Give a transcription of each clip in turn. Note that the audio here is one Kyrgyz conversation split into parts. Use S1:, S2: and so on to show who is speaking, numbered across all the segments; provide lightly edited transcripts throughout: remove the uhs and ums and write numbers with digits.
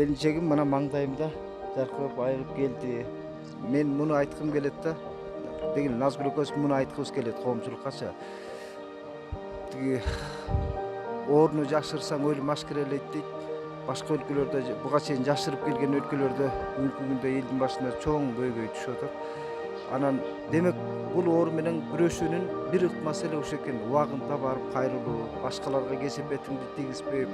S1: келинчегим мына маңдайымда жаркырап айрылып келди. Мен муну айткым келет да. Деген Назгүл экөөбүз муну айткыбыз келет коомчулуккачы. Тиги орну жашырсаң өлүм ашкерелейт дейт. Башка өлкөлөрдө буга чейин жашырып келген өлкөлөрдө бүгүнкү күндө элдин башына чоң көйгөй түшүп атат. Анан демек бул оору менен күрөшүүнүн бир маселе ушул экен. Убагында барып кайрылуу, башкаларга кесепетиңди тийгизбей.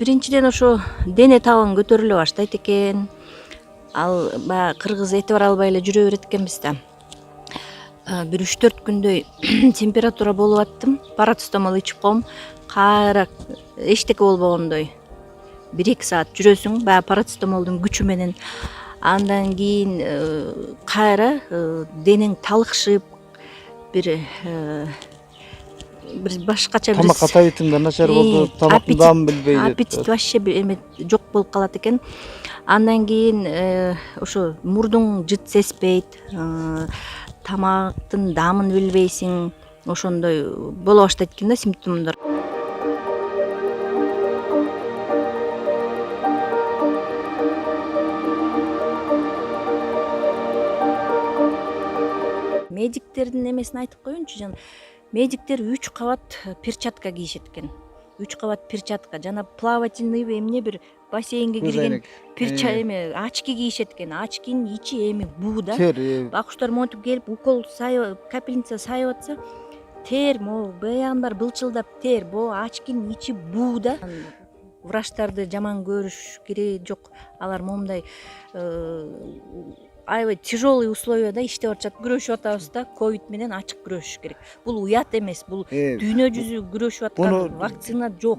S2: Биринчиден ошо дене табың көтөрүлө баштайт экен. Ал баягы кыргыз этибар албай эле жүрө берет экенбиз да. Бир 3-4 күндөй температура болуп аттым. Парацетамол ичип коем. Кайра эчтеке болбогондой 1-2 саат жүрөсүң баягы парацетамолдун күчү менен. Андан кийин кайра денең талыкшып бир башкача бир
S1: Тамакка табитиң да начар болду, тамактын даамын билбей.
S2: Аппетит вообще эме жок болуп калат экен. Андан кийин ошо мурдуң жыт сезбейт, тамактын даамын билбейсиң, ошондой боло баштайт экен да симптомдор. Медиктердин эмесин айтып коеюнчу, жана медиктер 3 кабат перчатка кийишет экен. 3 кабат перчатка жана плавательный эмне бир бассейнге кирген эме очки кийишет экен. Очкинин ичи эми буу да. Акуштар монтип келип укол капельница сайып атса, тер, могу баягынын баары былчылдап тер, бу очкинин ичи буу да. Врачтарды жаман көрүш кереги жок. Алар момундай аябай тяжелый условияда иштеп атышат. Күрөшүп атабыз да, ковид менен ачык күрөшүш керек. Бул уят эмес, бул дүйнө жүзү күрөшүп аткан вакцина жок.